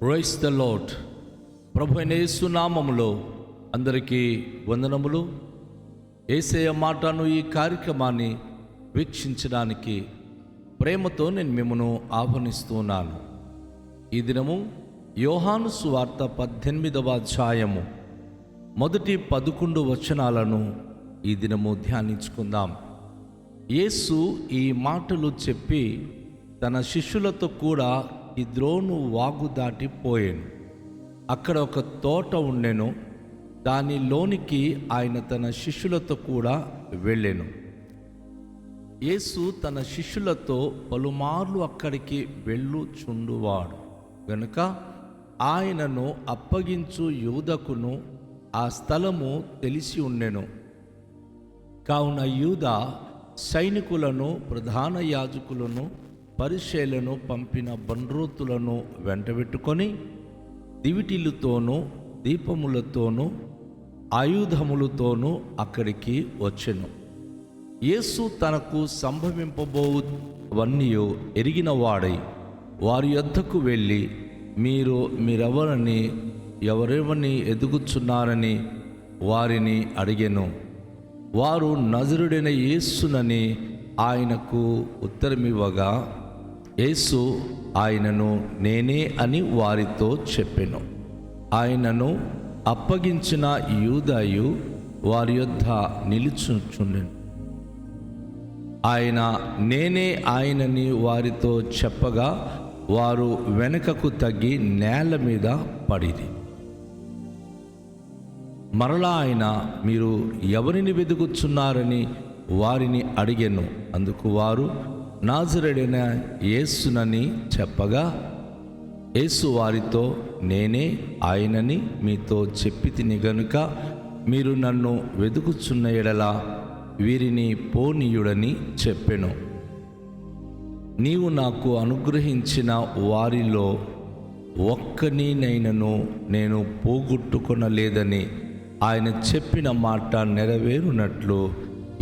Praise the lord. ప్రభు అయిన యేసు నామములో అందరికీ వందనములు. యేసయ్య మాటను ఈ కార్యక్రమాన్ని వీక్షించడానికి ప్రేమతో నేను మిమ్మను ఆహ్వానిస్తున్నాను. ఈ దినము యోహాను సువార్త 18వ అధ్యాయము మొదటి 11 వచనాలను ఈ దినము ధ్యానించుకుందాం. యేసు ఈ మాటలు చెప్పి తన శిష్యులతో కూడా కిద్రోను వాగు దాటిపోయాను. అక్కడ ఒక తోట ఉండెను. దానిలోనికి ఆయన తన శిష్యులతో కూడా వెళ్ళెను. యేసు తన శిష్యులతో పలుమార్లు అక్కడికి వెళ్ళుచుండువాడు గనుక ఆయనను అప్పగించు యూదకును ఆ స్థలము తెలిసి ఉండెను. కావున యూద సైనికులను, ప్రధాన యాజకులను, పరిసయ్యులను పంపిన బండ్రోతులను వెంటబెట్టుకొని దివిటీలతోనూ దీపములతోనూ ఆయుధములతోనూ అక్కడికి వచ్చెను. యేసు తనకు సంభవింపబోవన్నీ ఎరిగిన వాడై వారి యొద్దకు వెళ్ళి ఎవరెవరిని ఎదుగుచున్నారని వారిని అడిగెను. వారు నజరుడైన యేసునని ఆయనకు ఉత్తరమివ్వగా యేసు ఆయనను నేనే అని వారితో చెప్పెను. ఆయనను అప్పగించిన యూదాయు వారి యొద్ద నిలుచుచుండెను. ఆయన నేనే ఆయనని వారితో చెప్పగా వారు వెనుకకు తగ్గి నేల మీద పడిరి. మరలా ఆయన మీరు ఎవరిని వెతుకుచున్నారని వారిని అడిగెను. అందుకు వారు నాజరేయుడైన యేసునని చెప్పగా యేసు వారితో నేనే ఆయనని మీతో చెప్పితిని గనుక మీరు నన్ను వెతుకుచున్న ఎడల వీరిని పోనీయుడని చెప్పెను. నీవు నాకు అనుగ్రహించిన వారిలో ఒక్కనినైనను నేను పోగొట్టుకొనలేదని ఆయన చెప్పిన మాట నెరవేరునట్లు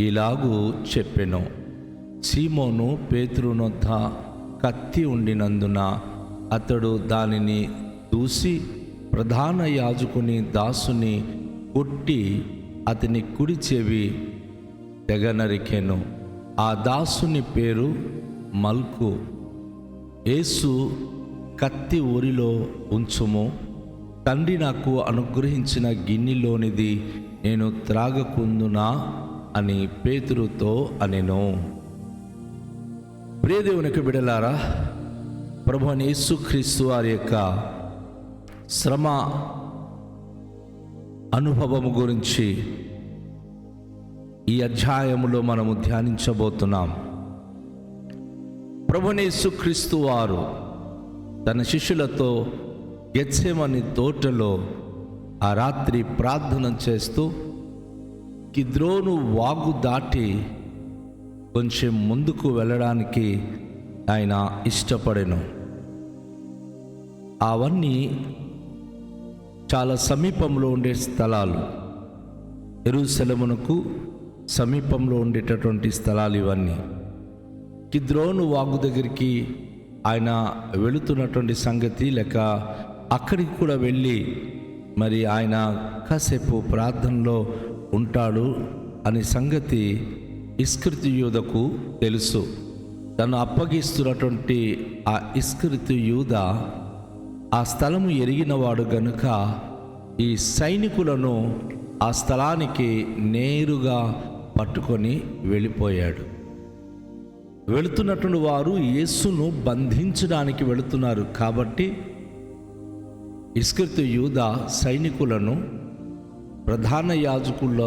ఇలాగూ చెప్పెను. సీమోను పేతురునొద్ద కత్తి ఉండినందున అతడు దానిని దూసి ప్రధాన యాజకుని దాసుని కొట్టి అతని కుడి చెవి తెగ నరికెను. ఆ దాసుని పేరు మల్కు. యేసు కత్తి ఊరిలో ఉంచుము, తండ్రి నాకు అనుగ్రహించిన గిన్నెలోనిది నేను త్రాగకుందునా అని పేతురుతో అనెను. ప్రియదేవునికి బిడలారా, ప్రభువైన యేసుక్రీస్తు వారి యొక్క శ్రమ అనుభవము గురించి ఈ అధ్యాయములో మనము ధ్యానించబోతున్నాం. ప్రభువైన యేసుక్రీస్తు వారు తన శిష్యులతో గెత్సేమని తోటలో ఆ రాత్రి ప్రార్థన చేస్తూ కిద్రోను వాగు దాటి కొంచెం ముందుకు వెళ్ళడానికి ఆయన ఇష్టపడెను. అవన్నీ చాలా సమీపంలో ఉండే స్థలాలు, యెరూషలేమునకు సమీపంలో ఉండేటటువంటి స్థలాలు ఇవన్నీ. కిద్రోను వాగు దగ్గరికి ఆయన వెళుతున్నటువంటి సంగతి, లేక అక్కడికి కూడా వెళ్ళి మరి ఆయన కాసేపు ప్రార్థనలో ఉంటాడు అనే సంగతి ఇస్కరియోతు యూదకు తెలుసు. తను అప్పగిస్తున్నటువంటి ఆ ఇస్కరియోతు యూద ఆ స్థలము ఎరిగినవాడు గనుక ఈ సైనికులను ఆ స్థలానికి నేరుగా పట్టుకొని వెళ్ళిపోయాడు. వెళుతున్నటువంటి వారు యేసును బంధించడానికి వెళుతున్నారు కాబట్టి ఇస్కరియోతు యూద సైనికులను, ప్రధాన యాజకుల,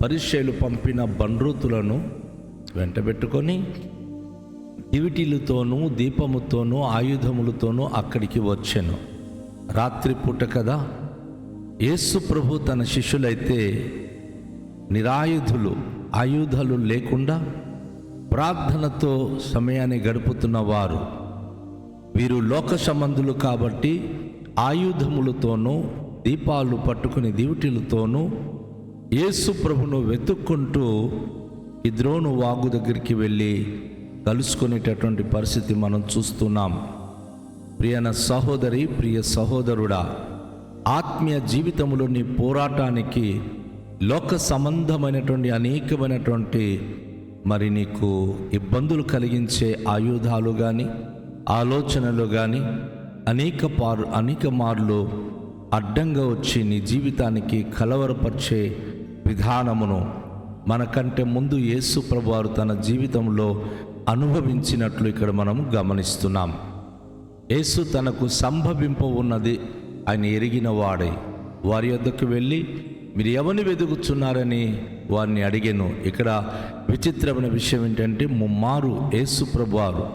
పరిసయ్యులు పంపిన బండ్రోతులను వెంటబెట్టుకొని దివిటీలతోనూ దీపముతోనూ ఆయుధములతోనూ అక్కడికి వచ్చెను. రాత్రిపూట కదా. యేసు ప్రభు తన శిష్యులైతే నిరాయుధులు, ఆయుధాలు లేకుండా ప్రార్థనతో సమయాన్ని గడుపుతున్న వారు. వీరు లోక సంబంధులు కాబట్టి ఆయుధములతోనూ దీపాలు పట్టుకుని దివిటీలతోనూ యేసు ప్రభును వెతుక్కుంటూ కిద్రోను వాగు దగ్గరికి వెళ్ళి కలుసుకునేటటువంటి పరిస్థితి మనం చూస్తున్నాం. ప్రియన సహోదరి, ప్రియ సహోదరుడా, ఆత్మీయ జీవితంలో నీ పోరాటానికి లోక సంబంధమైనటువంటి అనేకమైనటువంటి మరి నీకు ఇబ్బందులు కలిగించే ఆయుధాలు కానీ ఆలోచనలు కానీ అనేక మార్లు అడ్డంగా వచ్చి నీ జీవితానికి కలవరపరిచే విధానమును మనకంటే ముందు యేసు ప్రభువారు తన జీవితంలో అనుభవించినట్లు ఇక్కడ మనం గమనిస్తున్నాం. యేసు తనకు సంభవింప ఉన్నది ఆయన ఎరిగిన వాడై వారి యొద్దకు వెళ్ళి మీరు ఎవరిని వెతుకుతున్నారని వారిని అడిగాను. ఇక్కడ విచిత్రమైన విషయం ఏంటంటే ముమ్మారు యేసు ప్రభువారు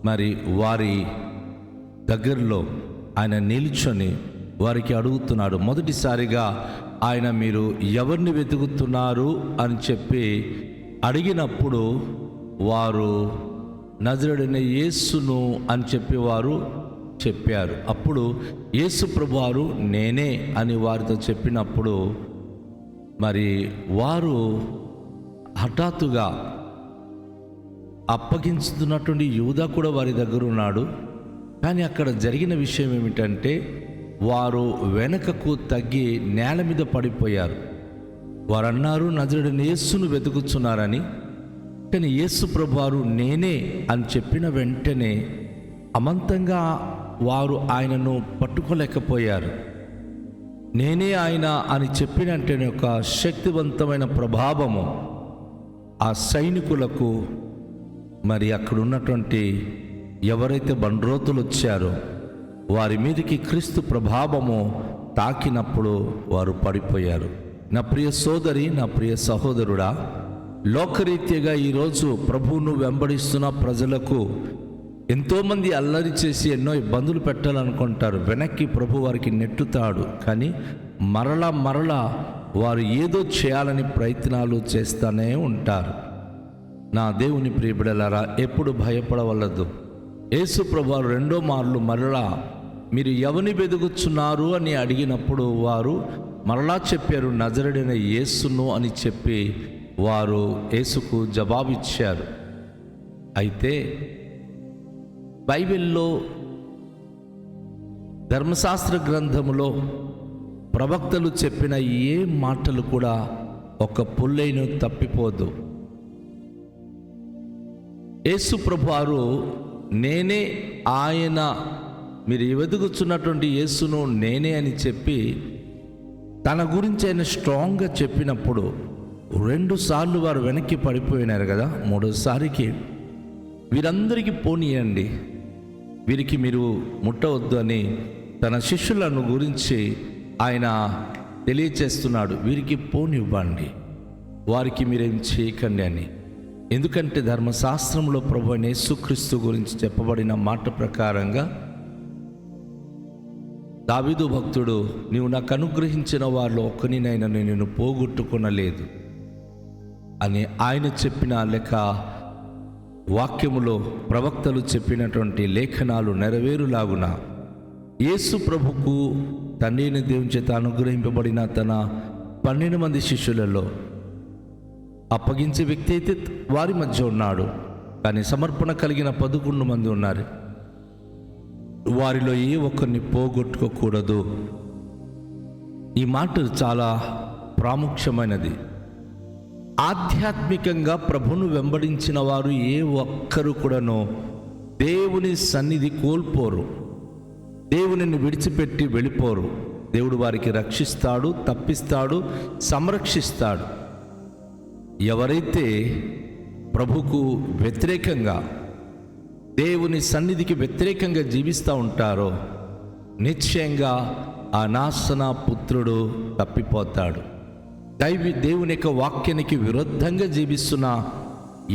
మరి వారి దగ్గరలో ఆయన నిల్చొని వారికి అడుగుతున్నాడు. మొదటిసారిగా ఆయన మీరు ఎవరిని వెతుకుతున్నారు అని చెప్పి అడిగినప్పుడు వారు నజరేయుడైన యేసును అని చెప్పి వారు చెప్పారు. అప్పుడు యేసు ప్రభువారు నేనే అని వారితో చెప్పినప్పుడు మరి వారు హఠాత్తుగా అప్పగించుతున్నటువంటి యూదా కూడా వారి దగ్గర ఉన్నాడు. కానీ అక్కడ జరిగిన విషయం ఏమిటంటే వారు వెనకకు తగ్గి నేల మీద పడిపోయారు. వారు అన్నారు నజరేయుడైన యేసును వెతుకుతున్నారని. కానీ యేసు ప్రభువారు నేనే అని చెప్పిన వెంటనే అమంతంగా వారు ఆయనను పట్టుకోలేకపోయారు. నేనే ఆయన అని చెప్పిన వెంటనే ఒక శక్తివంతమైన ప్రభావము ఆ సైనికులకు మరి అక్కడ ఉన్నటువంటి ఎవరైతే బండ్రోతులు వచ్చారో వారి మీదకి క్రీస్తు ప్రభావము తాకినప్పుడు వారు పడిపోయారు. నా ప్రియ సోదరి, నా ప్రియ సహోదరుడా, లోకరీత్యగా ఈరోజు ప్రభువును వెంబడిస్తున్న ప్రజలకు ఎంతోమంది అల్లరి చేసి ఎన్నో ఇబ్బందులు పెట్టాలనుకుంటారు. వెనక్కి ప్రభు వారికి నెట్టుతాడు. కానీ మరలా వారు ఏదో చేయాలని ప్రయత్నాలు చేస్తూనే ఉంటారు. నా దేవుని ప్రియ బిడ్డలారా, ఎప్పుడు భయపడవలదు. యేసు ప్రభువారు రెండో మార్లు మరలా మీరు ఎవరిని వెతుకుతున్నారు అని అడిగినప్పుడు వారు మరలా చెప్పారు నజరేయుడైన యేసును అని చెప్పి వారు యేసుకు జవాబిచ్చారు. అయితే బైబిల్లో ధర్మశాస్త్ర గ్రంథములో ప్రవక్తలు చెప్పిన ఏ మాటలు కూడా ఒక పుల్లైను తప్పిపోదు. యేసు ప్రభువారు నేనే ఆయన, మీరు వెతుకుతున్నటువంటి యేసును నేనే అని చెప్పి తన గురించి ఆయన స్ట్రాంగ్గా చెప్పినప్పుడు 2 సార్లు వారు వెనక్కి పడిపోయినారు కదా. 3సారికి వీరందరికీ పోనీయండి, వీరికి మీరు ముట్టవద్దు అని తన శిష్యులను గురించి ఆయన తెలియచేస్తున్నాడు. వీరికి పోనివ్వండి, వారికి మీరేం చేయకండి అని. ఎందుకంటే ధర్మశాస్త్రంలో ప్రభువైన యేసుక్రీస్తు గురించి చెప్పబడిన మాట ప్రకారంగా దావీదు భక్తుడు నీవు నాకు అనుగ్రహించిన వారిలో ఒక్కనినైనా నేను పోగొట్టుకొనలేదు అని ఆయన చెప్పిన లేక వాక్యములో ప్రవక్తలు చెప్పినటువంటి లేఖనాలు నెరవేరులాగున యేసు ప్రభుకు తండ్రి దేవుని చేత అనుగ్రహింపబడిన తన 12 మంది శిష్యులలో అప్పగించే వ్యక్తి అయితే వారి మధ్య ఉన్నాడు. కానీ సమర్పణ కలిగిన 11 మంది ఉన్నారు. వారిలో ఏ ఒక్కరిని పోగొట్టుకోకూడదు. ఈ మాట చాలా ప్రాముఖ్యమైనది. ఆధ్యాత్మికంగా ప్రభును వెంబడించిన వారు ఏ ఒక్కరు కూడాను దేవుని సన్నిధి కోల్పోరు, దేవునిని విడిచిపెట్టి వెళ్ళిపోరు. దేవుడు వారికి రక్షిస్తాడు, తప్పిస్తాడు, సంరక్షిస్తాడు. ఎవరైతే ప్రభుకు వ్యతిరేకంగా దేవుని సన్నిధికి వ్యతిరేకంగా జీవిస్తూ ఉంటారో నిశ్చయంగా ఆ నాశన పుత్రుడు తప్పిపోతాడు. దేవుని యొక్క వాక్యానికి విరుద్ధంగా జీవిస్తున్న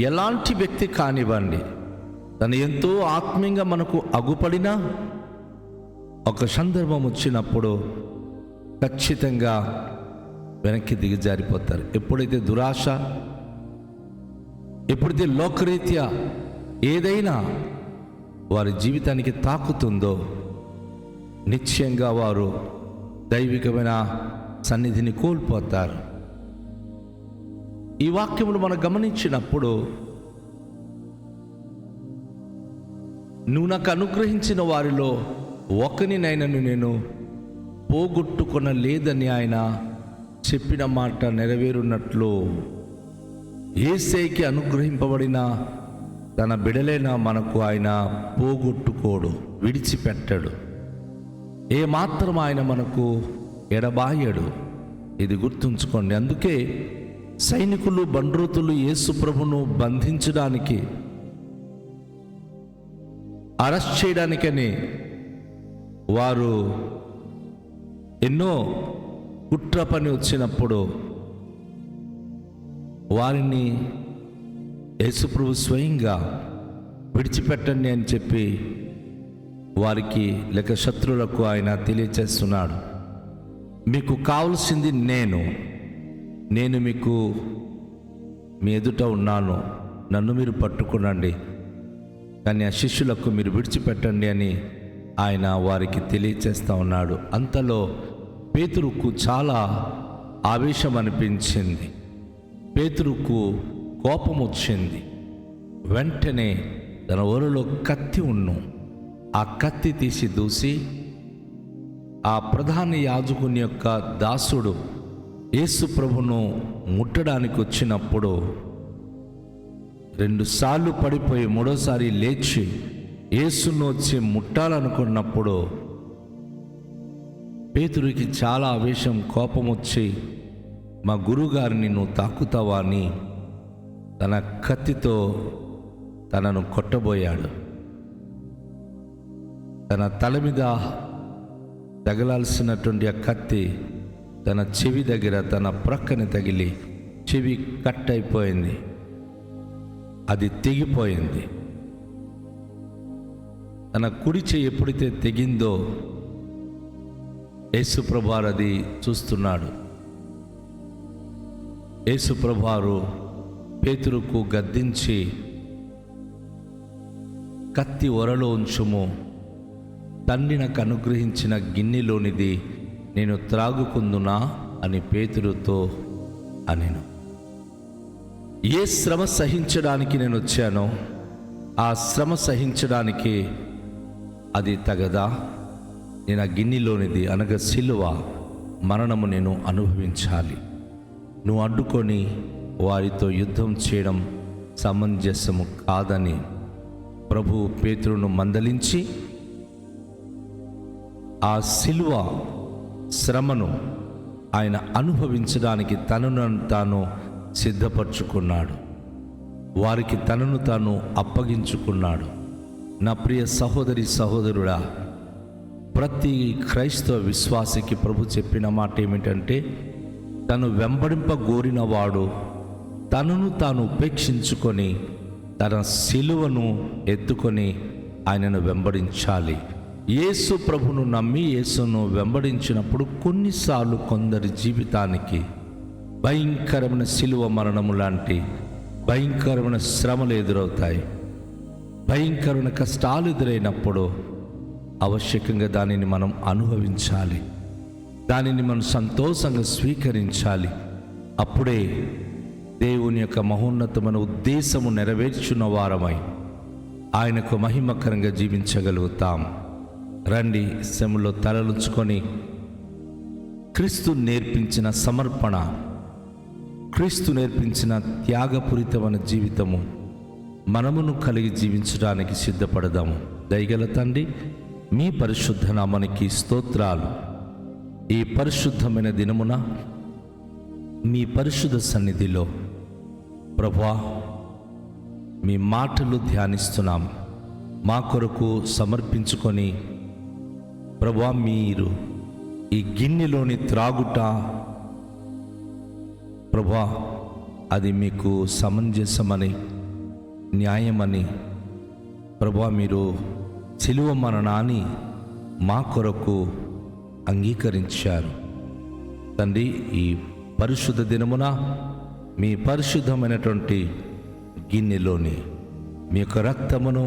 ఎలాంటి వ్యక్తి కానివ్వండి, తను ఎంతో ఆత్మీయంగా మనకు అగుపడినా ఒక సందర్భం వచ్చినప్పుడు ఖచ్చితంగా వెనక్కి దిగజారిపోతారు. ఎప్పుడైతే దురాశ, ఎప్పుడైతే లోకరీత్యా ఏదైనా వారి జీవితానికి తాకుతుందో నిశ్చయంగా వారు దైవికమైన సన్నిధిని కోల్పోతారు. ఈ వాక్యములు మనం గమనించినప్పుడు నువ్వు నాకు అనుగ్రహించిన వారిలో ఒకనినైనను నేను పోగొట్టుకొనలేదని ఆయన చెప్పిన మాట నెరవేరున్నట్లు యేసయ్యకి అనుగ్రహింపబడిన తన బిడలైన మనకు ఆయన పోగొట్టుకోడు, విడిచిపెట్టడు. ఏమాత్రం ఆయన మనకు ఎడబాయడు. ఇది గుర్తుంచుకోండి. అందుకే సైనికులు బండ్రోతులు యేసు ప్రభును బంధించడానికి, అరెస్ట్ చేయడానికని వారు ఎన్నో కుట్ర పని వచ్చినప్పుడు వారిని యేసుప్రభు స్వయంగా విడిచిపెట్టండి అని చెప్పి వారికి లేక శత్రువులకు ఆయన తెలియచేస్తున్నాడు. మీకు కావలసింది నేను మీకు మీ ఎదుట ఉన్నాను, నన్ను మీరు పట్టుకునండి, కానీ ఆ శిష్యులకు మీరు విడిచిపెట్టండి అని ఆయన వారికి తెలియచేస్తూ ఉన్నాడు. అంతలో పేతురుకు చాలా ఆవేశం అనిపించింది. పేతురుకు కోపం వచ్చింది. వెంటనే తన ఒరలో కత్తి ఆ కత్తి తీసి దూసి ఆ ప్రధాన యాజకుని యొక్క దాసుడు యేసు ప్రభును ముట్టడానికి వచ్చినప్పుడు 2 సార్లు పడిపోయి 3వసారి లేచి యేసును వచ్చి ముట్టాలనుకున్నప్పుడు పేతురుకి చాలా ఆవేశం, కోపం వచ్చి మా గురువుగారిని నువ్వు తాకుతావా అని తన కత్తితో తనను కొట్టబోయాడు. తన తల మీద తగలాల్సినటువంటి ఆ కత్తి తన చెవి దగ్గర, తన ప్రక్కన తగిలి చెవి కట్ అయిపోయింది. అది తెగిపోయింది. తన కుడి చెయ్యి ఎప్పుడైతే తెగిందో యేసుప్రభువారు అది చూస్తున్నాడు. యేసుప్రభువారు పేతురుకు గద్దించి, కత్తి ఒరలో ఉంచుము, తండ్రి నాకు అనుగ్రహించిన గిన్నెలోనిది నేను త్రాగుకుందునా అని పేతురుతో అనెను. ఏ శ్రమ సహించడానికి నేను వచ్చానో ఆ శ్రమ సహించడానికి అది తగదా? నేను ఆ గిన్నెలోనిది అనగా సిలువ మరణము నేను అనుభవించాలి. నువ్వు అడ్డుకొని వారితో యుద్ధం చేయడం సమంజసము కాదని ప్రభు పేతురును మందలించి ఆ సిలువ శ్రమను ఆయన అనుభవించడానికి తనను తాను సిద్ధపరచుకున్నాడు. వారికి తనను తాను అప్పగించుకున్నాడు. నా ప్రియ సహోదరి సహోదరుడా, ప్రతి క్రైస్తవ విశ్వాసికి ప్రభు చెప్పిన మాట ఏమిటంటే, తను వెంబడింపగోరిన వాడు తనను తాను ఉపేక్షించుకొని తన సిలువను ఎత్తుకొని ఆయనను వెంబడించాలి. యేసు ప్రభును నమ్మి యేసును వెంబడించినప్పుడు కొన్నిసార్లు కొందరి జీవితానికి భయంకరమైన సిలువ మరణము లాంటి భయంకరమైన శ్రమలు ఎదురవుతాయి. భయంకరమైన కష్టాలు ఎదురైనప్పుడు ఆవశ్యకంగా దానిని మనం అనుభవించాలి. దానిని మనం సంతోషంగా స్వీకరించాలి. అప్పుడే దేవుని యొక్క మహోన్నతమైన ఉద్దేశము నెరవేర్చున్న వారమై ఆయనకు మహిమకరంగా జీవించగలుగుతాం. రండి, శ్రమలో తలలుంచుకొని క్రీస్తు నేర్పించిన సమర్పణ, క్రీస్తు నేర్పించిన త్యాగపూరితమైన జీవితము మనమును కలిగి జీవించడానికి సిద్ధపడదాము. దయగల తండ్రి, మీ పరిశుద్ధ నామానికి స్తోత్రాలు. ఈ పరిశుద్ధమైన దినమున మీ పరిశుద్ధ సన్నిధిలో ప్రభువా మీ మాటలు ధ్యానిస్తున్నాం. మా కొరకు సమర్పించుకొని ప్రభువా మీరు ఈ గిన్నెలోని త్రాగుట ప్రభువా అది మీకు సమంజసమని, న్యాయమని ప్రభువా మీరు సిలువ మరణాన్ని మా కొరకు అంగీకరించారు. తండ్రి, ఈ పరిశుద్ధ దినమున మీ పరిశుద్ధమైనటువంటి గిన్నెలోని మీ యొక్క రక్తమును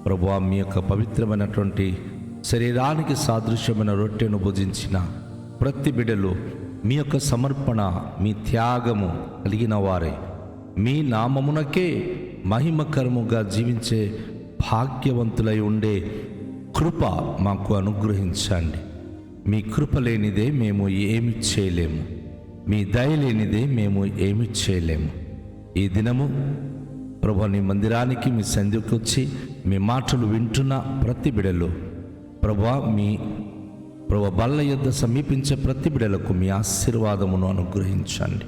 ప్రభువా మీ యొక్క పవిత్రమైనటువంటి శరీరానికి సాదృశ్యమైన రొట్టెను భుజించిన ప్రతి బిడ్డలు మీ యొక్క సమర్పణ, మీ త్యాగము కలిగిన వారే మీ నామమునకే మహిమకరముగా జీవించే భాగ్యవంతులై ఉండే కృప మాకు అనుగ్రహించండి. మీ కృప లేనిదే మేము ఏమి చేయలేము, మీ దయ లేనిదే మేము ఏమి చేయలేము. ఈ దినము ప్రభు నీ మందిరానికి, మీ సంధికి వచ్చి మీ మాటలు వింటున్న ప్రతి బిడలు ప్రభు బల్ల యొద్ద సమీపించే ప్రతి బిడలకు మీ ఆశీర్వాదమును అనుగ్రహించండి.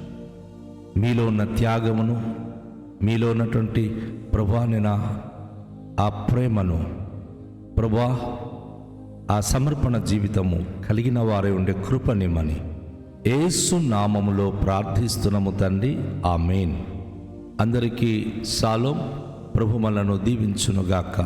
మీలో ఉన్న త్యాగమును, మీలో ఉన్నటువంటి ప్రభువా ఆ ప్రేమను, ప్రభువా ఆ సమర్పణ జీవితము కలిగిన వారే ఉండే కృపనిమ్మని యేసు నామములో ప్రార్థిస్తున్నాము తండ్రి, ఆమేన్. అందరికీ షాలోమ్. ప్రభు మనలను దీవించునుగాక.